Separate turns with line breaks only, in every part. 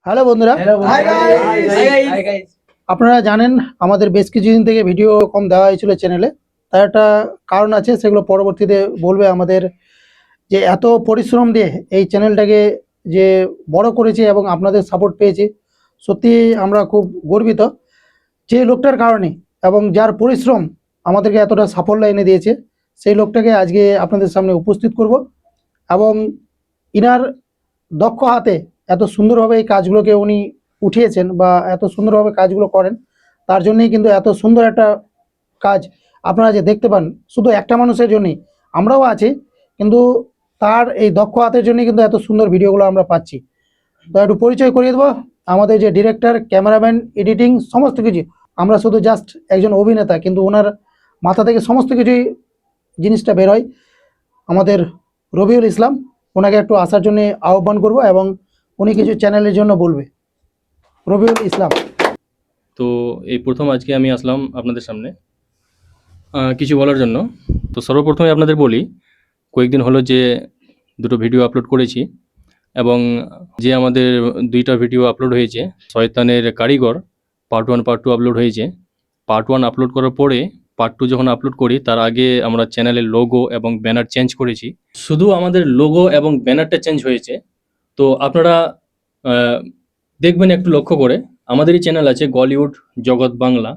Hello বন্ধুরা, আপনারা জানেন আমাদের বেশ কিছুদিন থেকে ভিডিও কম দেওয়া হয়েছিল চ্যানেলে। তার একটা কারণ আছে, সেগুলো পরবর্তীতে বলবে। আমাদের যে এত পরিশ্রম দিয়ে এই চ্যানেলটাকে যে বড় করেছে এবং আপনাদের সাপোর্ট পেয়েছি, সত্যি আমরা খুব গর্বিত। যে লোকটার কারণে এবং যার পরিশ্রম আমাদেরকে এতটা সাফল্য এনে দিয়েছে, সেই লোকটাকে আজকে আপনাদের সামনে উপস্থিত করব। এবং ইনার দক্ষ হাতে এত সুন্দরভাবে এই কাজগুলোকে উনি উঠিয়েছেন বা এত সুন্দরভাবে কাজগুলো করেন, তার জন্যই কিন্তু এত সুন্দর একটা কাজ আপনারা যে দেখতে পান। শুধু একটা মানুষের জন্যই আমরাও আছি, কিন্তু তার এই দক্ষ হাতের জন্যই কিন্তু এত সুন্দর ভিডিওগুলো আমরা পাচ্ছি। তো একটু পরিচয় করিয়ে দেবো। আমাদের যে ডিরেক্টর, ক্যামেরাম্যান, এডিটিং, সমস্ত কিছু, আমরা শুধু জাস্ট একজন অভিনেতা, কিন্তু ওনার মাথা থেকে সমস্ত কিছুই জিনিসটা বের হয়। আমাদের রবিউল ইসলাম, ওনাকে একটু আসার জন্য আহ্বান করব এবং উনি কিছু চ্যানেলের জন্য বলবে। রবিউল ইসলাম।
তো এই প্রথম আজকে আমি আসলাম আপনাদের সামনে কিছু বলার জন্য। তো সর্বপ্রথমে আপনাদের বলি, কয়েকদিন হলো যে দুটো ভিডিও আপলোড করেছি, এবং যে আমাদের দুইটা ভিডিও আপলোড হয়েছে, শয়তানের কারিগর পার্ট 1 পার্ট 2 আপলোড হয়েছে। পার্ট 1 আপলোড করার পরে পার্ট 2 যখন আপলোড করি, তার আগে আমরা চ্যানেলের লোগো এবং ব্যানার চেঞ্জ করেছি। শুধু আমাদের লোগো এবং ব্যানারটা চেঞ্জ হয়েছে। তো আপনারা দেখবেন একটু লক্ষ্য করে, আমাদেরই চ্যানেল আছে গলিউড জগৎ বাংলা,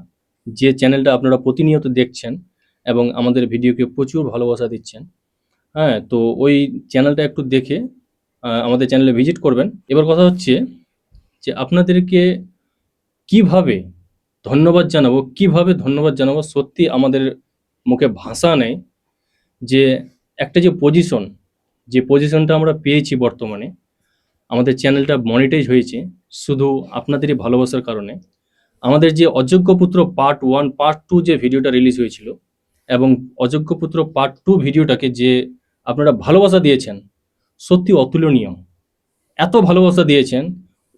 যে চ্যানেলটা আপনারা প্রতিনিয়ত দেখছেন এবং আমাদের ভিডিওকে প্রচুর ভালোবাসা দিচ্ছেন। হ্যাঁ, তো ওই চ্যানেলটা একটু দেখে আমাদের চ্যানেলে ভিজিট করবেন। এবার কথা হচ্ছে যে আপনাদেরকে কিভাবে ধন্যবাদ জানাবো, সত্যি আমাদের মুখে ভাষা নেই। যে একটা যে পজিশনটা আমরা পেয়েছি বর্তমানে, আমাদের চ্যানেলটা মনিটাইজ হয়েছে শুধু আপনাদেরই ভালোবাসার কারণে। আমাদের যে অযোগ্যপুত্র পার্ট 1 পার্ট 2 যে ভিডিওটা রিলিজ হয়েছিল, এবং অযোগ্যপুত্র পার্ট 2 ভিডিওটাকে যে আপনারা ভালোবাসা দিয়েছেন, সত্যি অতুলনীয়। এত ভালোবাসা দিয়েছেন,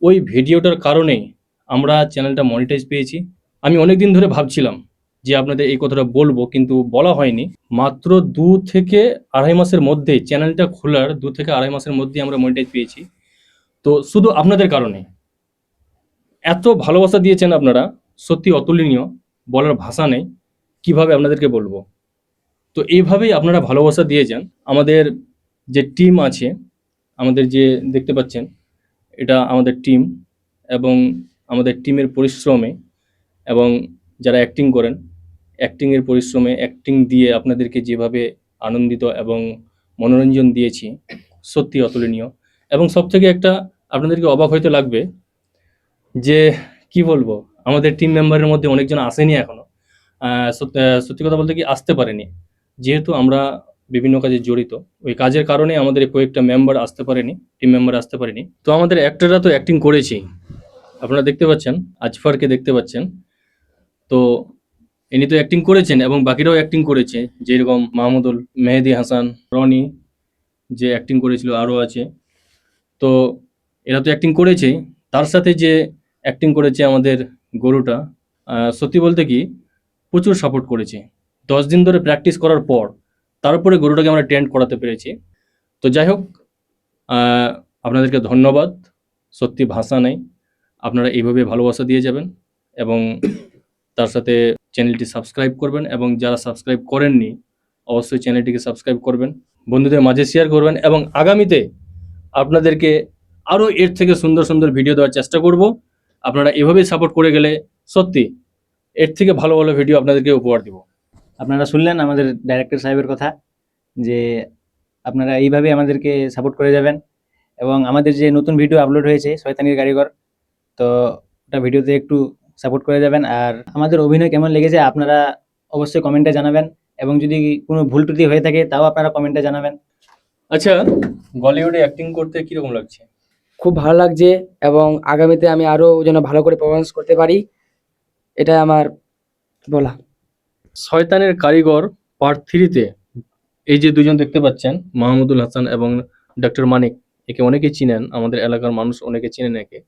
ওই ভিডিওটার কারণেই আমরা চ্যানেলটা মনিটাইজ পেয়েছি। আমি অনেক দিন ধরে ভাবছিলাম যে আপনাদের এই কথাটা বলবো, কিন্তু বলা হয়নি। মাত্র 2 থেকে আড়াই মাসের মধ্যে, চ্যানেলটা খোলার 2 থেকে আড়াই মাসের মধ্যে আমরা মনিটাইজ পেয়েছি। তো শুধু আপনাদের কারণে এত ভালোবাসা দিয়েছেন আপনারা, সত্যি অতুলনীয়, বলার ভাষা নেই, কিভাবে আপনাদেরকে বলবো। তো এইভাবেই আপনারা ভালোবাসা দিয়ে যান। আমাদের যে টিম আছে, আমাদের যে দেখতে পাচ্ছেন, এটা আমাদের টিম, এবং আমাদের টিমের পরিশ্রমে, এবং যারা অ্যাক্টিং করেন, অ্যাক্টিংয়ের পরিশ্রমে, অ্যাক্টিং দিয়ে আপনাদেরকে যেভাবে আনন্দিত এবং মনোরঞ্জন দিয়েছি, সত্যি অতুলনীয়। এবং সবথেকে একটা আপনাদেরকে অবাক হইতে লাগবে যে কি বলবো, আমাদের টিম মেম্বারের মধ্যে অনেকজন আসেনি এখনো। সত্যি কথা বলতে কি, আসতে পারেনি, যেহেতু আমরা বিভিন্ন কাজে জড়িত। ওই কাজের কারণে আমাদের কয়েকটা মেম্বার আসতে পারেনি, টিম মেম্বার আসতে পারেনি। তো আমাদের অ্যাক্টররা তো অ্যাক্টিং করেছি, আপনারা দেখতে পাচ্ছেন, আজফারকে দেখতে পাচ্ছেন। তো ইনি তো অ্যাক্টিং করেছেন, এবং বাকিরাও অ্যাক্টিং করেছে, যেরকম মাহমুদুল, মেহেদি হাসান, রনি যে অ্যাক্টিং করেছিল, আরও আছে। তো এরা তো অ্যাক্টিং করেছেই, তার সাথে যে অ্যাক্টিং করেছে আমাদের গরুটা, সত্যি বলতে কি প্রচুর সাপোর্ট করেছে। 10 দিন ধরে প্র্যাকটিস করার পর তারপরে গরুটাকে আমরা ট্রেন্ড করাতে পেরেছি। তো যাই হোক, আহ, আপনাদেরকে ধন্যবাদ, সত্যি ভাষা নেই। আপনারা এইভাবে ভালোবাসা দিয়ে যাবেন, এবং তার সাথে চ্যানেলটি সাবস্ক্রাইব করবেন, এবং যারা সাবস্ক্রাইব করেননি অবশ্যই চ্যানেলটিকে সাবস্ক্রাইব করবেন, বন্ধুদের মাঝে শেয়ার করবেন, এবং আগামীতে আপনাদেরকে আরও এর থেকে সুন্দর সুন্দর ভিডিও দেওয়ার চেষ্টা করব। আপনারা এভাবেই সাপোর্ট করে গেলে সত্যি এর থেকে ভালো ভালো ভিডিও আপনাদেরকে উপহার দিব।
আপনারা শুনলেন আমাদের ডাইরেক্টর সাহেবের কথা, যে আপনারা এইভাবে আমাদেরকে সাপোর্ট করে যাবেন। এবং আমাদের যে নতুন ভিডিও আপলোড হয়েছে শয়তানির কারিগর, তো ওটা ভিডিওতে একটু সাপোর্ট করে যাবেন। আর আমাদের অভিনয় কেমন লেগেছে আপনারা অবশ্যই কমেন্টে জানাবেন, এবং যদি কোনো ভুল ত্রুটি হয়ে থাকে তাও আপনারা কমেন্টে জানাবেন।
আচ্ছা, বলিউডে অ্যাক্টিং করতে কিরকম লাগছে?
খুব ভালো লাগছে, এবং আগামীতে আমি আরো যেন ভালো করে পারফরমেন্স করতে পারি, এটা আমার বলা।
শয়তানের কারিগর পার্ট 3-তে এই যে দুজন দেখতে পাচ্ছেন, মাহমুদুল হাসান এবং ডক্টর মানিক, একে অনেকেই চিনেন, আমাদের এলাকার মানুষ অনেকে চিনেন একে।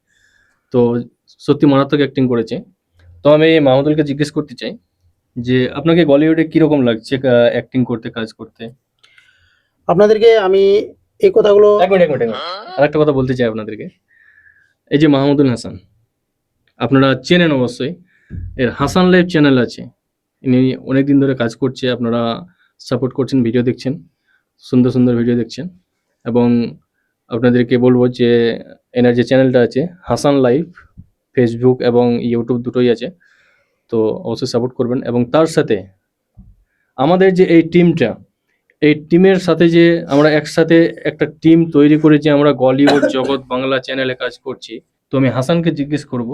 তো সত্যি মারাত্মক অ্যাক্টিং করেছে। তো আমি মাহমুদুলকে জিজ্ঞেস করতে চাই যে আপনাকে বলিউডে কিরকম লাগছে অ্যাক্টিং করতে, কাজ করতে?
আপনাদেরকে আমি এই কথাগুলো
এক মিনিট, আর একটা কথা বলতে চাই আপনাদেরকে। এই যে মাহমুদুল হাসান, আপনারা চেনেন অবশ্যই, এর হাসান লাইভ চ্যানেল আছে, ইনি অনেকদিন ধরে কাজ করছে, আপনারা সাপোর্ট করছেন, ভিডিও দেখছেন, সুন্দর সুন্দর ভিডিও দেখছেন। এবং আপনাদেরকে বলবো যে এনার যে চ্যানেলটা আছে হাসান লাইভ, ফেসবুক এবং ইউটিউব দুটোই আছে, তো অবশ্যই সাপোর্ট করবেন। এবং তার সাথে আমাদের যে এই টিমটা, এই টিমের সাথে যে আমরা একসাথে একটা টিম তৈরি করেছি, আমরা গলিউড জগৎ বাংলা চ্যানেলে কাজ করছি। তো আমি হাসানকে জিজ্ঞেস করব,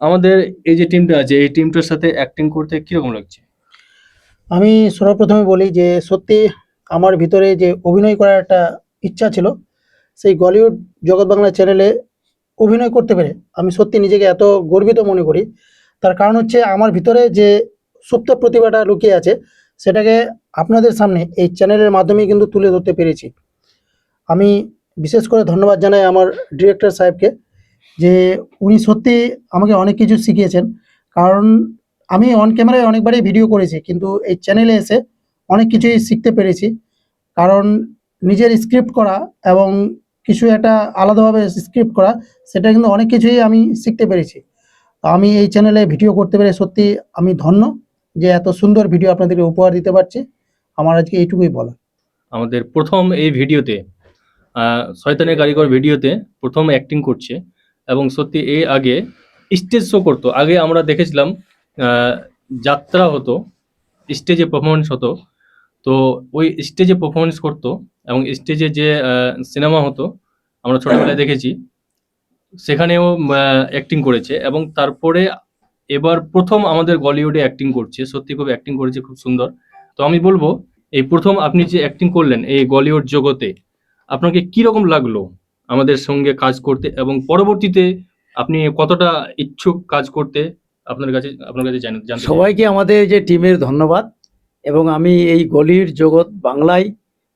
আমাদের এই যে টিমটা আছে, এই টিমটার সাথে অ্যাক্টিং করতে কিরকম লাগছে?
আমি সর্বপ্রথমে বলি যে সত্যি আমার ভিতরে যে অভিনয় করার একটা ইচ্ছা ছিল, সেই গলিউড জগৎ বাংলা চ্যানেলে অভিনয় করতে পেরে আমি সত্যি নিজেকে এত গর্বিত মনে করি। তার কারণ হচ্ছে আমার ভিতরে যে সুপ্ত প্রতিভাটা লুকিয়ে আছে, সেটাকে আপনাদের সামনে এই চ্যানেলের মাধ্যমেই কিন্তু তুলে ধরতে পেরেছি। আমি বিশেষ করে ধন্যবাদ জানাই আমার ডিরেক্টর সাহেবকে, যে উনি সত্যি আমাকে অনেক কিছু শিখিয়েছেন। কারণ আমি অন ক্যামেরায় অনেকবারই ভিডিও করেছি, কিন্তু এই চ্যানেলে এসে অনেক কিছুই শিখতে পেরেছি। কারণ নিজের স্ক্রিপ্ট করা এবং কিছু একটা আলাদাভাবে স্ক্রিপ্ট করা, সেটা কিন্তু অনেক কিছুই আমি শিখতে পেরেছি। তো আমি এই চ্যানেলে ভিডিও করতে পেরে সত্যি আমি ধন্য যে এত সুন্দর ভিডিও আপনাদেরকে উপহার দিতে পারছি। আমার আজকে এইটুকুই বলা।
আমাদের প্রথম এই ভিডিওতে, শয়তানের কারিগর ভিডিওতে প্রথম অ্যাক্টিং করছে, এবং সত্যি এর আগে স্টেজ শো করতো। আগে আমরা দেখেছিলাম যাত্রা হতো, স্টেজে পারফরমেন্স হতো, তো ওই স্টেজে পারফরমেন্স করতো এবং স্টেজে যে সিনেমা হতো আমরা ছোটবেলায় দেখেছি, সেখানেও অ্যাক্টিং করেছে। এবং তারপরে এবার প্রথম আমাদের বলিউডে অ্যাক্টিং করছে, সত্যি খুব অ্যাক্টিং করেছে, খুব সুন্দর। তো আমি বলবো, এই প্রথম আপনি যে অ্যাক্টিং করলেন এই বলিউড জগতে, আপনাকে কিরকম লাগলো আমাদের সঙ্গে কাজ করতে, এবং পরবর্তীতে আপনি কতটা ইচ্ছুক কাজ করতে, আপনার কাছে জানতে চাই।
সবাইকে আমাদের যে টিমের ধন্যবাদ। এবং আমি এই গলির জগৎ বাংলায়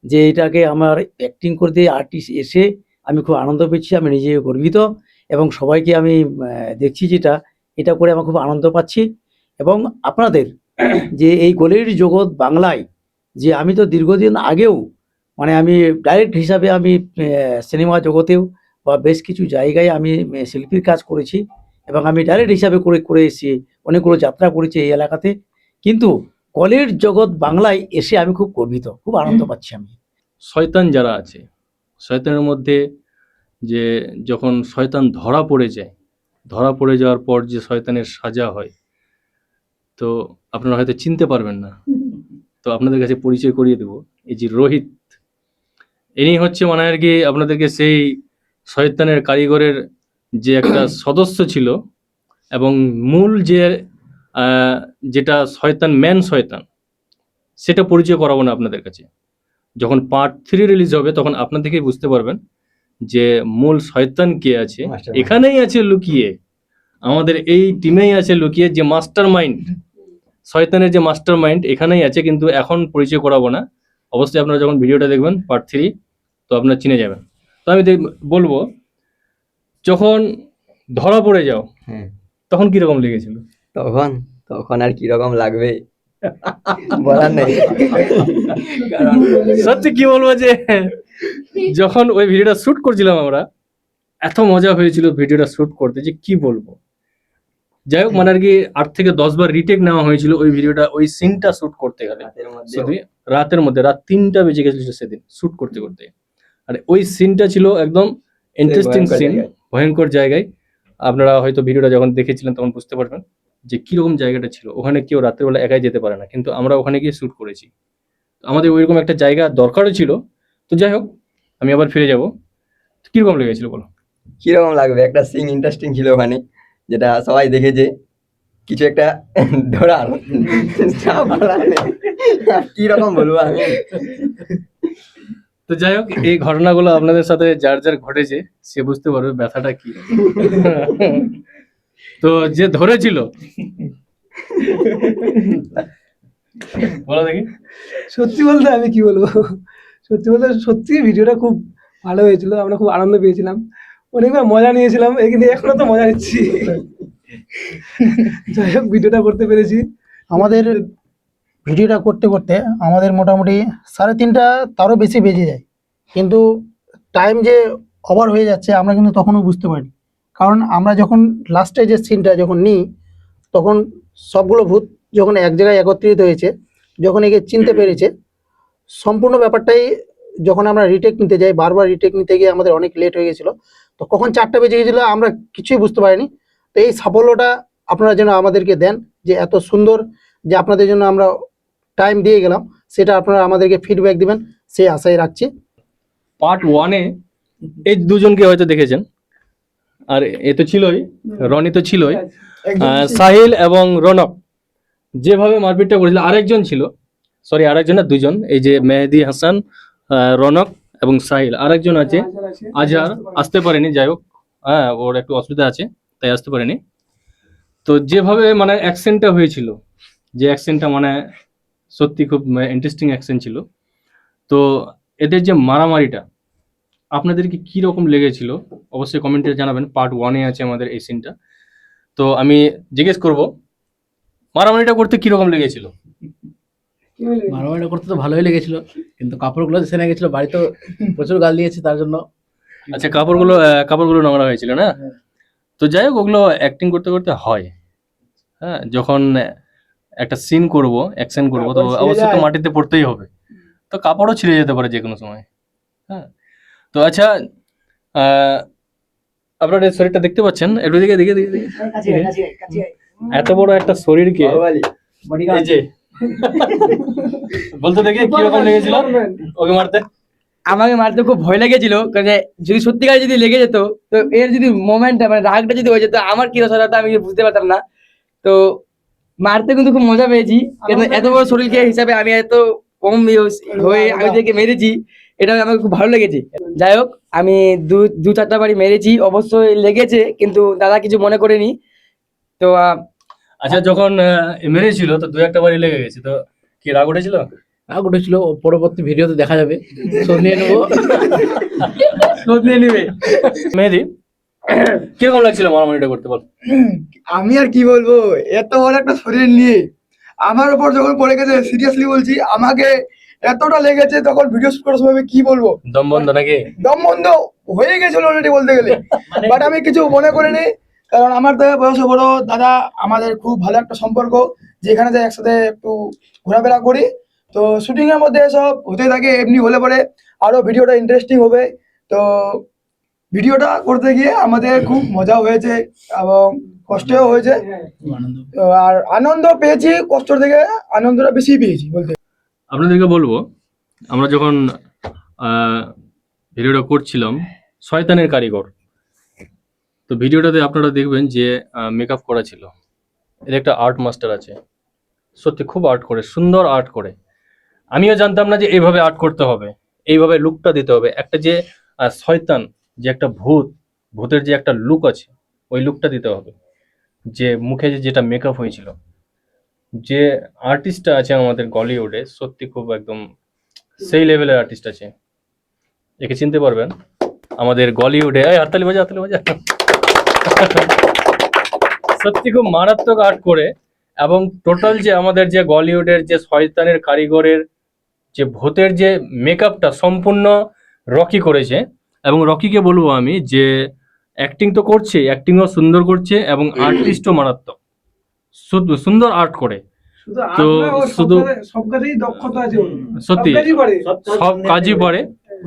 যে এটাকে আমার অ্যাক্টিং করতে আর্টিস্ট এসে আমি খুব আনন্দ পেয়েছি, আমি নিজে গর্বিত। এবং সবাইকে আমি দেখছি যেটা এটা করে আমার খুব আনন্দ পাচ্ছি। এবং আপনাদের যে এই গলির জগৎ বাংলায় যে আমি তো দীর্ঘদিন আগেও মানে আমি ডাইরেক্ট হিসাবে আমি সিনেমা জগতেও বা বেশ কিছু জায়গায় আমি শিল্পীর কাজ করেছি এবং আমি ডাইরেক্ট হিসাবে করে এসেছি, অনেকগুলো যাত্রা করেছি এই এলাকাতে। কিন্তু কলের জগৎ বাংলায় এসে আমি খুব গর্বিত, খুব আনন্দ পাচ্ছি আমি।
শয়তান যারা আছে, শয়তানের মধ্যে যে যখন শয়তান ধরা পড়ে যাওয়ার পর যে শয়তানের সাজা হয়, তো আপনারা হয়তো চিনতে পারবেন না, তো আপনাদের কাছে পরিচয় করিয়ে দেব। এই যে রোহিত, ইনি হচ্ছে মানে আর কি আপনাদেরকে সেই শয়তানের কারিগরের যে একটা সদস্য ছিল, এবং মূল যে যেটা শয়তান, ম্যান শয়তান, সেটা পরিচয় করাবো না আপনাদের কাছে। যখন পার্ট 3 রিলিজ হবে তখন আপনাদেরকেই বুঝতে পারবেন যে মূল শয়তান কে আছে। এখানেই আছে লুকিয়ে, আমাদের এই টিমেই আছে লুকিয়ে যে মাস্টার মাইন্ড, শয়তানের যে মাস্টার মাইন্ড এখানেই আছে। কিন্তু এখন পরিচয় করাবো না, অবশ্যই আপনারা যখন ভিডিওটা দেখবেন পার্ট 3, তো আপনারা চিনে যাবেন। তো আমি বলবো, যখন ধরা পড়ে যাও তখন কিরকম লেগেছিল?
তখন আর কিরকম লাগবে বলার নেই। কারণ
সত্যি কি বলবো যে যখন ওই ভিডিওটা শুট করছিলাম আমরা, এত মজা হয়েছিল ভিডিওটা শুট করতে যে কি বলবো। যাই হোক, মানে আর কি 8 থেকে 10 বার রিটেক নেওয়া হয়েছিল ওই ভিডিওটা, ওই সিনটা শুট করতে গেলে। শুধু রাতের মধ্যে, রাত 3টা বেজে গেছিল সেদিন শুট করতে করতে। আর ওই সিনটা ছিল একদম ইন্টারেস্টিং সিন, ভয়ঙ্কর জায়গায়। আপনারা হয়তো ভিডিওটা যখন দেখেছিলেন তখন বুঝতে পারবেন যে কিরকম জায়গাটা ছিল। ওখানে কেউ রাতের বেলা একাই যেতে পারে না, কিন্তু আমরা ওখানে গিয়ে শুট করেছি। আমাদের ওইরকম একটা জায়গা দরকারও ছিল। তো যাই হোক, আমি আবার ফিরে যাব। কিরকম লেগেছিল বলো?
কিরকম লাগবে, একটা সিন ইন্টারেস্টিং ছিল ওখানে, যেটা সবাই দেখেছে। কিছু একটা ধরার কিরকম বলবো আমি।
তো যাই হোক, এই ঘটনাগুলো আপনাদের সাথে যার যার ঘটেছে সে বুঝতে পারবে ব্যথাটা কি। তো যে ধরেছিল, বলো দেখি।
সত্যি বলতে আমি কি বলবো, সত্যি ভিডিওটা খুব ভালো হয়েছিল, আমরা খুব আনন্দ পেয়েছিলাম, অনেকবার মজা নিয়েছিলাম, এখানে এখনো তো মজা নিচ্ছি। যাই হোক, ভিডিওটা করতে পেরেছি।
আমাদের ভিডিওটা করতে করতে আমাদের মোটামুটি 3:30 তারও বেশি বেজে যায়, কিন্তু টাইম যে ওভার হয়ে যাচ্ছে আমরা কিন্তু তখনও বুঝতে পারি। কারণ আমরা যখন লাস্টে যে সিনটা যখন নিই, তখন সবগুলো ভূত যখন এক জায়গায় একত্রিত হয়েছে, যখন একে চিনতে পেরেছে, সম্পূর্ণ ব্যাপারটাই যখন আমরা রিটেক নিতে যাই, বারবার রিটেক নিতে গিয়ে আমাদের অনেক লেট হয়ে গেছিলো। তো কখন 4টা বেজে গেছিলো আমরা কিছুই বুঝতে পারিনি। তো এই সাফল্যটা আপনারা যেন আমাদেরকে দেন, যে এত সুন্দর যে আপনাদের জন্য আমরা টাইম দিয়ে গেলাম, সেটা আপনারা আমাদেরকে ফিডব্যাক দিবেন, সেই আশাই রাখছি।
পার্ট 1-এ এই দুজনকে হয়তো দেখেছেন, আর এ তো ছিলই, রনি তো ছিলই, সাহিল এবং রনক যেভাবে মারপিটটা করেছিল, আরেকজন ছিল, সরি আরেকজন না, দুজন, এই যে মেহেদি হাসান, রনক এবং সাহিল, আরেকজন আছে আজহার, আসতে পারেনি, যাই হোক, হ্যাঁ ওর একটু অসুবিধা আছে তাই আসতে পারেনি। তো যেভাবে মানে অ্যাকশনটা হয়েছিল, যে অ্যাকশনটা মানে সত্যি খুব ইন্টারেস্টিং অ্যাকশন ছিল। তো এদের যে মারামারিটা আপনাদেরকে কি রকম লেগেছিল অবশ্যই কমেন্টে জানাবেন। পার্ট 1-এ আছে আমাদের এই সিনটা। তো আমি জিজ্ঞেস করব, মারামারিটা করতে কি রকম লেগেছিল?
মারামারি করতে তো ভালোই লেগেছিল, কিন্তু কাপড়গুলো ছেনে গেছিল, বাড়িতে প্রচুর গাল দিয়েছে তার জন্য।
আচ্ছা, কাপড়গুলো নোংরা হয়েছিল না? তো যাই হোক, ওগুলো অ্যাক্টিং করতে করতে হয়। হ্যাঁ, যখন একটা সিন করব, অ্যাকশন করব, তো অবশ্যই তো মাটিতে পড়তেই হবে, তো কাপড়ও ছিঁড়ে যেতে পারে যে কোনো সময়। হ্যাঁ, তো আচ্ছা, আপনার এই শরীরটা দেখতে পাচ্ছেন, একটু দিকে দিকে দিকে এত বড় একটা শরীরকে এই যে বলতে দেখে কিরকম লেগেছিল ওকে মারতে?
আমাকে মারতে খুব ভয় লেগেছিল, কারণ যদি সত্যিকার যদি লেগে যেত, তো এর যদি মোমেন্টটা মানে রাগটা যদি হয়ে যেত, আমার কি রসা হতো আমি বুঝতে পারতাম না। তো মারতে কিন্তু খুব মজা পেয়েছি, কিন্তু এত বড় শরীরকে হিসাবে আমি এত কম হয়ে আমি দেখে মেরেছি, এটা আমাকে খুব ভালো লেগেছে। যাই হোক, আমি দু 4টা বাড়ি মেরেছি, অবশ্যই লেগেছে, কিন্তু দাদা কিছু মনে করেনি। তো
আচ্ছা, যখন মেরেছিল তো 2-1টা বাড়ি লেগে গেছে, তো কি রাগ উঠেছিল?
রাগ উঠেছিল, পরবর্তী ভিডিওতে দেখা যাবে, শোধ নিয়ে নেবো।
শোধ নিয়ে নিবে।
মেহেদি, কিরকম লাগছিল মারামারিটা করতে, বল?
আমি আর কি বলবো, এত বড় একটা শরীর নিয়ে আমার উপর যখন পড়ে গেছে, সিরিয়াসলি বলছি, আমাকে এতটা লেগেছে, তখন ভিডিও শুট করার সময় আমি কি বলবো,
দম বন্ধ নাকি?
দম বন্ধ হয়ে গেছিল অলরেডি বলতে গেলে। বাট আমি কিছু মনে করিনি, কারণ আমার থেকে বয়সে বড় দাদা, আমাদের খুব ভালো একটা সম্পর্ক, যেখানে যাই একসাথে একটু ঘোরাফেরা করি। তো শুটিং এর মধ্যে এসব হতে থাকে, এমনি হলে পরে আরো ভিডিওটা ইন্টারেস্টিং হবে। তো ভিডিওটা করতে গিয়ে আমাদের খুব মজা হয়েছে এবং কষ্টও হয়েছে। তো আর আনন্দ পেয়েছি, কষ্ট থেকে আনন্দটা বেশি পেয়েছি বলতে।
আপনাদেরকে বলবো, আমরা যখন ভিডিওটা করছিলাম শয়তানের কারিগর, তো ভিডিওটাতে আপনারা দেখবেন যে মেকআপ করা ছিল। এর একটা আর্ট মাস্টার আছে, সত্যি খুব আর্ট করে, সুন্দর আর্ট করে। আমিও জানতাম না যে এইভাবে আর্ট করতে হবে, এইভাবে লুকটা দিতে হবে। একটা যে শয়তান, যে একটা ভূতের যে একটা লুক আছে, ওই লুকটা দিতে হবে। যে মুখে যেটা মেকআপ হয়েছিল, যে আর্টিস্টটা আছে আমাদের বলিউডে, সত্যি খুব একদম সেই লেভেলের আর্টিস্ট আছে। একে চিনতে পারবেন আমাদের বলিউডে। হাততালি বাজা, হাততালি বাজা। সত্যি খুব মারাত্মক আর্ট করে, এবং টোটাল যে আমাদের যে বলিউডের যে শয়তানের কারিগরের যে ভূতের যে মেকআপটা সম্পূর্ণ রকি করেছে। এবং রকিকে বলবো আমি যে অ্যাক্টিং তো করছে, অ্যাক্টিংও সুন্দর করছে, এবং আর্টিস্টও মারাত্মক, শুধু সুন্দর আর্ট করে। তো শুধু
সব কাজেই দক্ষতা আছে ওর।
সত্যি
সব কাজই পারে।
সব কাজই পারে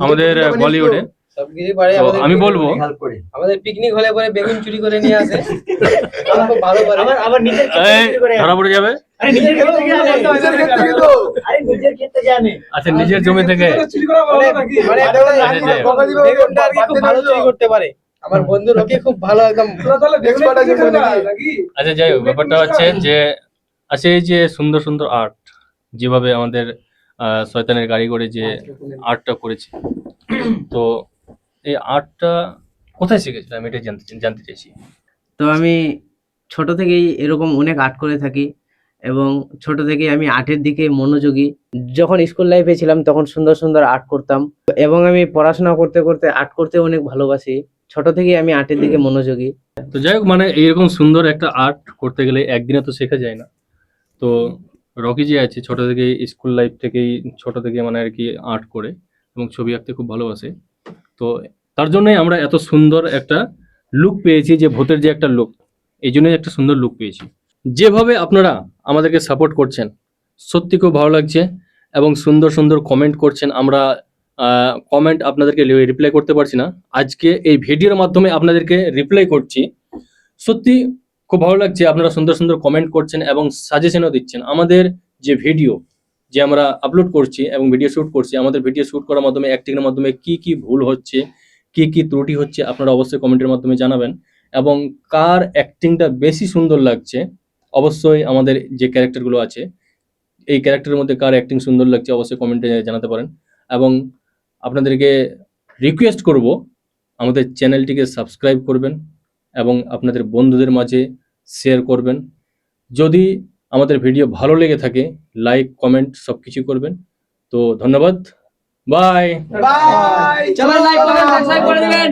আমাদের বলিউডে।
সবকিছু পারে।
তো আমি বলবো,
আমাদের পিকনিক হলে পরে বেগুন চুরি করে নিয়ে আসে, খুব ভালো পারে। আবার নিজের
এই ধরা পড়ে যাবে।
নিজের ক্ষেত্রে জানে।
আচ্ছা, নিজের জমি থেকে
চুরি করা ভালো নাকি?
বেগুনটা আর কি খুব ভালো চুরি করতে পারে। আমার বন্ধু রকি খুব ভালো, একদম
তোরা তাহলে expert আছে নাকি?
আচ্ছা, যাই হোক, ব্যাপারটা হচ্ছে যে আচ্ছা, এই যে সুন্দর সুন্দর আর্ট যেভাবে আমাদের শয়তানের কারিগরে যে আর্টটা করেছে, তো এই আর্টটা কোথায় শিখেছিল আমি এটা জানতে চাইছি।
তো আমি ছোট থেকেই এরকম অনেক আর্ট করে থাকি, এবং ছোট থেকেই আমি আর্টের দিকে মনোযোগী। যখন স্কুল লাইফে ছিলাম তখন সুন্দর সুন্দর আর্ট করতাম, এবং আমি পড়াশোনা করতে করতে আর্ট করতে অনেক ভালোবাসি। ছোট থেকেই আমি আর্টের দিকে মনোযোগী।
তো যাই হোক, মানে এইরকম সুন্দর একটা আর্ট করতে গেলে একদিনে তো শেখা যায় না। তো রকি যে আছে ছোট থেকেই, স্কুল লাইফ থেকেই ছোট থেকে মানে আর কি আর্ট করে এবং ছবি আঁকতে খুব ভালোবাসে। তো তার জন্যই আমরা এত সুন্দর একটা লুক পেয়েছি, যে ভূতের যে একটা লুক, এই জন্যই একটা সুন্দর লুক পেয়েছি। যেভাবে আপনারা আমাদেরকে সাপোর্ট করছেন সত্যি খুব ভালো লাগছে, এবং সুন্দর সুন্দর কমেন্ট করছেন। আমরা কমেন্ট আপনাদেরকে রিপ্লাই করতে পারছি না, আজকে এই ভিডিওর মাধ্যমে আপনাদেরকে রিপ্লাই করছি। সত্যি খুব ভালো লাগছে, আপনারা সুন্দর সুন্দর কমেন্ট করছেন এবং সাজেশনও দিচ্ছেন। আমাদের যে ভিডিও যে আমরা আপলোড করছি এবং ভিডিও শ্যুট করছি, আমাদের ভিডিও শ্যুট করার মাধ্যমে অ্যাক্টিংয়ের মাধ্যমে কি কি ভুল হচ্ছে, কি কি ত্রুটি হচ্ছে, আপনারা অবশ্যই কমেন্টের মাধ্যমে জানাবেন। এবং কার অ্যাক্টিংটা বেশি সুন্দর লাগছে, অবশ্যই আমাদের যে ক্যারেক্টারগুলো আছে এই ক্যারেক্টারের মধ্যে কার অ্যাক্টিং সুন্দর লাগছে অবশ্যই কমেন্টে জানাতে পারেন। এবং আপনাদেরকে রিকোয়েস্ট করব আমাদের চ্যানেলটিকে সাবস্ক্রাইব করবেন এবং আপনাদের বন্ধুদের মাঝে শেয়ার করবেন। যদি আমাদের ভিডিও ভালো লেগে থাকে লাইক কমেন্ট সব কিছু করবেন। তো ধন্যবাদ, বাই।
বাই।
চলো লাইক কমেন্ট সাবস্ক্রাইব করে দিবেন।